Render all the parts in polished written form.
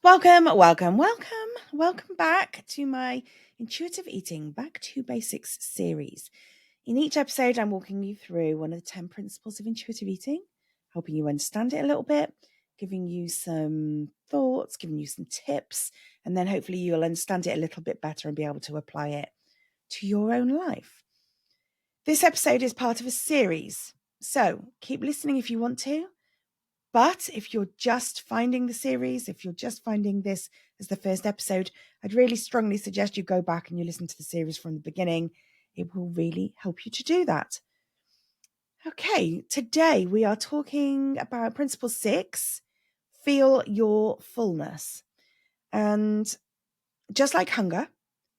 Welcome back to my Intuitive Eating Back to Basics series. In each episode, I'm walking you through one of the 10 principles of intuitive eating, helping you understand it a little bit, giving you some thoughts, giving you some tips, and then hopefully you'll understand it a little bit better and be able to apply it to your own life. This episode is part of a series, so keep listening if you want to. But if you're just finding the series, if you're just finding this as the first episode, I'd really strongly suggest you go back and you listen to the series from the beginning. It will really help you to do that. Okay, today we are talking about Principle 6, Feel Your Fullness. And just like hunger,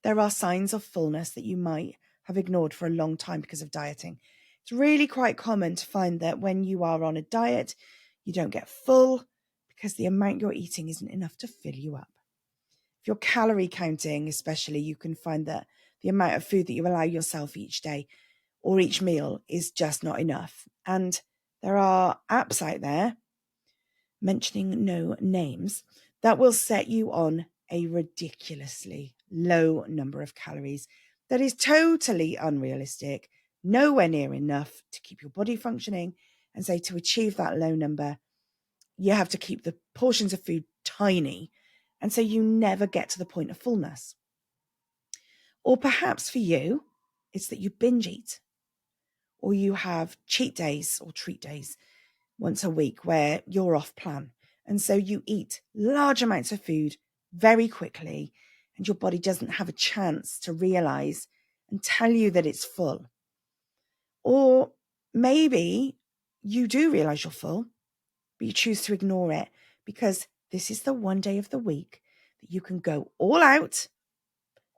there are signs of fullness that you might have ignored for a long time because of dieting. It's really quite common to find that when you are on a diet, you don't get full because the amount you're eating isn't enough to fill you up. If you're calorie counting, especially, you can find that the amount of food that you allow yourself each day or each meal is just not enough. And there are apps out there, mentioning no names, that will set you on a ridiculously low number of calories that is totally unrealistic, nowhere near enough to keep your body functioning. And so to achieve that low number, you have to keep the portions of food tiny. And so you never get to the point of fullness. Or perhaps for you, it's that you binge eat, or you have cheat days or treat days once a week where you're off plan. And so you eat large amounts of food very quickly, and your body doesn't have a chance to realize and tell you that it's full. Or maybe you do realize you're full, but you choose to ignore it because this is the one day of the week that you can go all out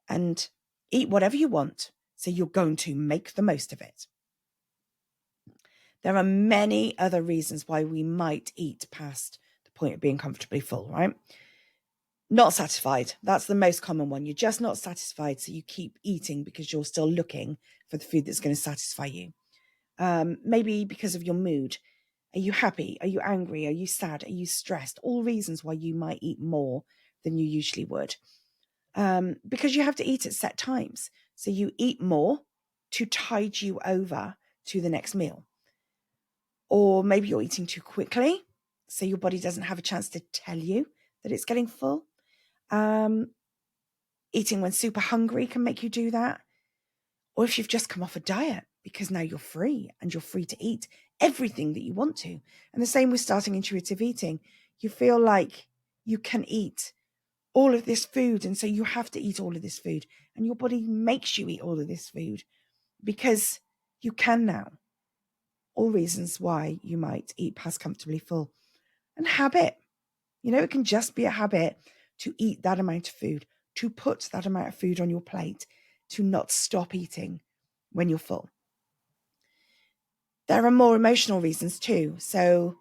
and eat whatever you want. So you're going to make the most of it. There are many other reasons why we might eat past the point of being comfortably full, right? Not satisfied. That's the most common one. You're just not satisfied, so you keep eating because you're still looking for the food that's going to satisfy you. Maybe because of your mood. Are you happy? Are you angry? Are you sad? Are you stressed? All reasons why you might eat more than you usually would. Because you have to eat at set times. So you eat more to tide you over to the next meal. Or maybe you're eating too quickly, so your body doesn't have a chance to tell you that it's getting full. Eating when super hungry can make you do that. Or if you've just come off a diet, because now you're free and you're free to eat everything that you want to. And the same with starting intuitive eating. You feel like you can eat all of this food, and so you have to eat all of this food. And your body makes you eat all of this food because you can now. All reasons why you might eat past comfortably full. And habit. It can just be a habit to eat that amount of food, to put that amount of food on your plate, to not stop eating when you're full. There are more emotional reasons too. So,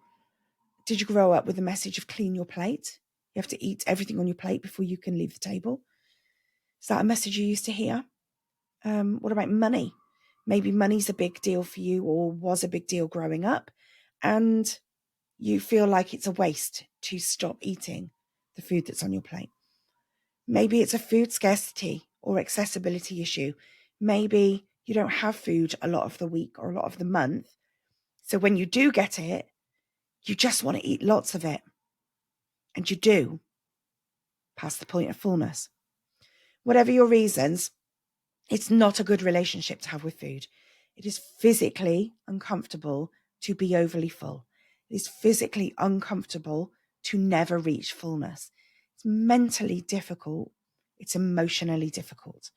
did you grow up with the message of clean your plate? You have to eat everything on your plate before you can leave the table. Is that a message you used to hear? What about money? Maybe money's a big deal for you, or was a big deal growing up, and you feel like it's a waste to stop eating the food that's on your plate. Maybe it's a food scarcity or accessibility issue. Maybe you don't have food a lot of the week or a lot of the month. So when you do get it, you just want to eat lots of it. And you do, past the point of fullness. Whatever your reasons, it's not a good relationship to have with food. It is physically uncomfortable to be overly full. It is physically uncomfortable to never reach fullness. It's mentally difficult. It's emotionally difficult.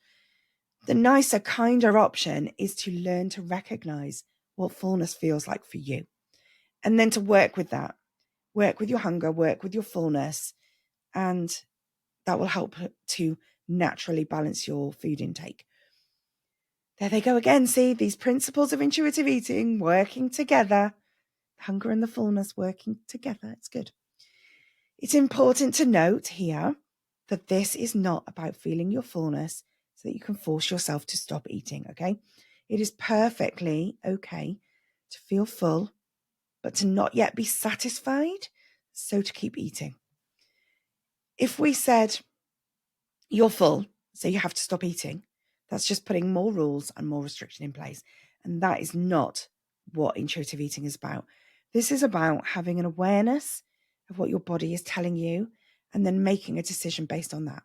The nicer, kinder option is to learn to recognize what fullness feels like for you. And then to work with that. Work with your hunger, work with your fullness, and that will help to naturally balance your food intake. There they go again. See, these principles of intuitive eating working together. Hunger and the fullness working together. It's good. It's important to note here that this is not about feeling your fullness so that you can force yourself to stop eating, okay? It is perfectly okay to feel full, but to not yet be satisfied, so to keep eating. If we said you're full, so you have to stop eating, that's just putting more rules and more restriction in place. And that is not what intuitive eating is about. This is about having an awareness of what your body is telling you and then making a decision based on that.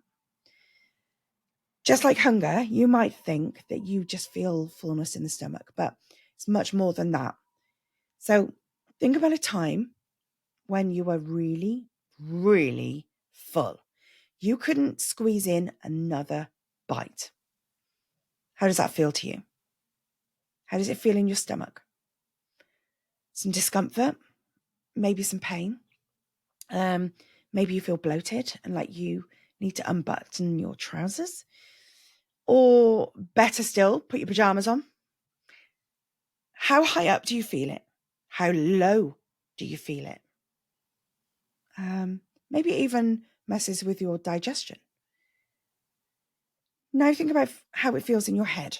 Just like hunger, you might think that you just feel fullness in the stomach, but it's much more than that. So think about a time when you were really, really full. You couldn't squeeze in another bite. How does that feel to you? How does it feel in your stomach? Some discomfort, maybe some pain. Maybe you feel bloated and like you need to unbutton your trousers. Or better still, put your pajamas on. How high up do you feel it? How low do you feel it? Maybe it even messes with your digestion. Now think about how it feels in your head.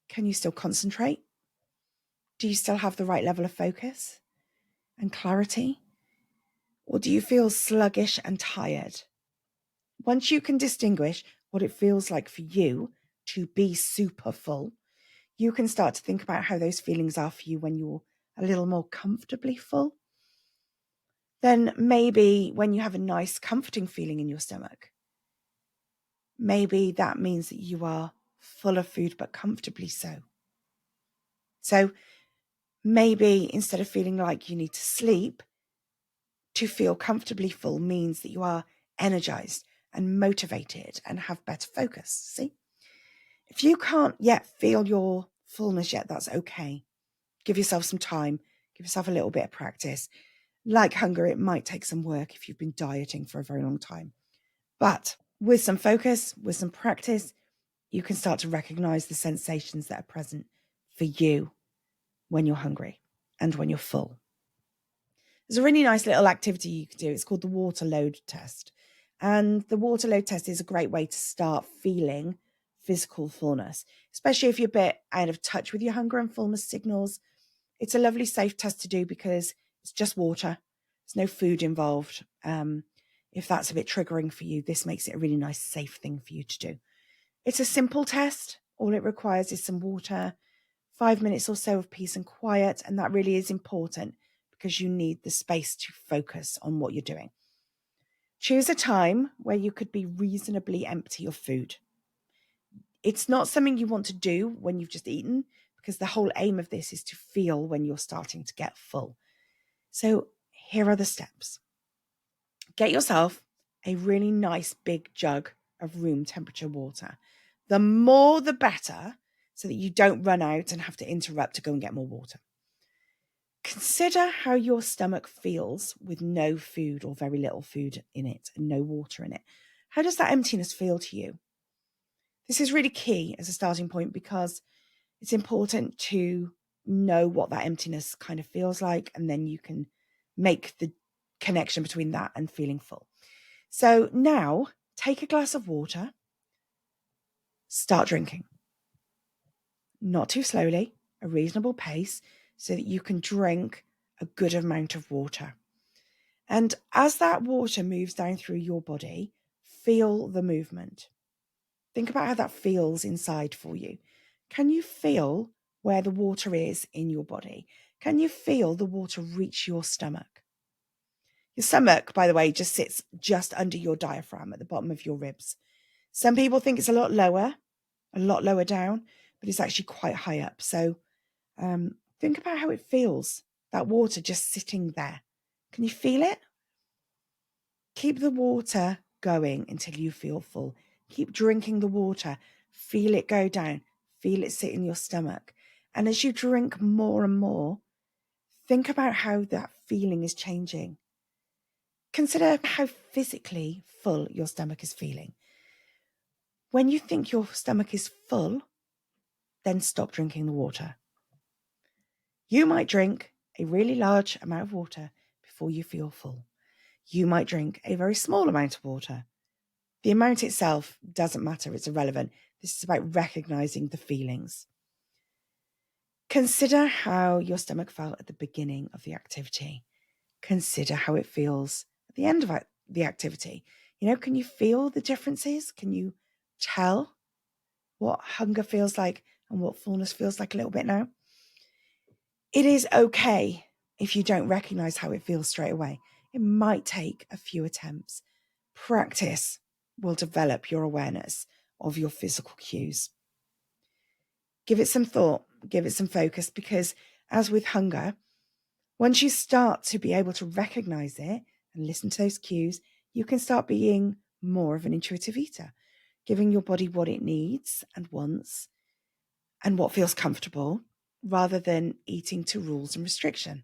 Can you still concentrate? Do you still have the right level of focus and clarity? Or do you feel sluggish and tired? Once you can distinguish what it feels like for you to be super full, you can start to think about how those feelings are for you when you're a little more comfortably full. Then maybe when you have a nice, comforting feeling in your stomach, maybe that means that you are full of food, but comfortably so. So maybe instead of feeling like you need to sleep, to feel comfortably full means that you are energized and motivated and have better focus. See? If you can't yet feel your fullness yet, that's okay. Give yourself some time. Give yourself a little bit of practice. Like hunger, it might take some work if you've been dieting for a very long time. But with some focus, with some practice, you can start to recognize the sensations that are present for you when you're hungry and when you're full. There's a really nice little activity you can do. It's called the water load test. And the water load test is a great way to start feeling physical fullness, especially if you're a bit out of touch with your hunger and fullness signals. It's a lovely, safe test to do because it's just water. There's no food involved. If that's a bit triggering for you, this makes it a really nice, safe thing for you to do. It's a simple test. All it requires is some water, 5 minutes or so of peace and quiet. And that really is important because you need the space to focus on what you're doing. Choose a time where you could be reasonably empty of food. It's not something you want to do when you've just eaten, because the whole aim of this is to feel when you're starting to get full. So here are the steps. Get yourself a really nice big jug of room temperature water. The more the better, so that you don't run out and have to interrupt to go and get more water. Consider how your stomach feels with no food or very little food in it and no water in it. How does that emptiness feel to you? This is really key as a starting point because it's important to know what that emptiness kind of feels like, and then you can make the connection between that and feeling full. So now take a glass of water, start drinking. Not too slowly, a reasonable pace, so that you can drink a good amount of water. And as that water moves down through your body, feel the movement. Think about how that feels inside for you. Can you feel where the water is in your body? Can you feel the water reach your stomach? Your stomach, by the way, just sits just under your diaphragm at the bottom of your ribs. Some people think it's a lot lower down, but it's actually quite high up. So think about how it feels, that water just sitting there. Can you feel it? Keep the water going until you feel full. Keep drinking the water. Feel it go down. Feel it sit in your stomach. And as you drink more and more, think about how that feeling is changing. Consider how physically full your stomach is feeling. When you think your stomach is full, then stop drinking the water. You might drink a really large amount of water before you feel full. You might drink a very small amount of water. The amount itself doesn't matter, it's irrelevant. This is about recognizing the feelings. Consider how your stomach felt at the beginning of the activity. Consider how it feels at the end of the activity. Can you feel the differences? Can you tell what hunger feels like and what fullness feels like a little bit now? It is okay if you don't recognize how it feels straight away. It might take a few attempts. Practice will develop your awareness of your physical cues. Give it some thought, give it some focus, because as with hunger, once you start to be able to recognize it and listen to those cues, you can start being more of an intuitive eater, giving your body what it needs and wants and what feels comfortable, rather than eating to rules and restriction.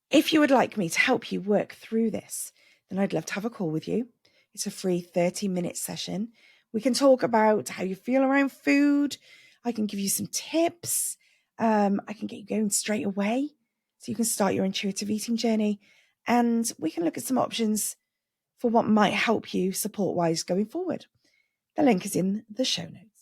If you would like me to help you work through this, then I'd love to have a call with you. It's a free 30-minute session. We can talk about how you feel around food. I can give you some tips. I can get you going straight away so you can start your intuitive eating journey. And we can look at some options for what might help you support-wise going forward. The link is in the show notes.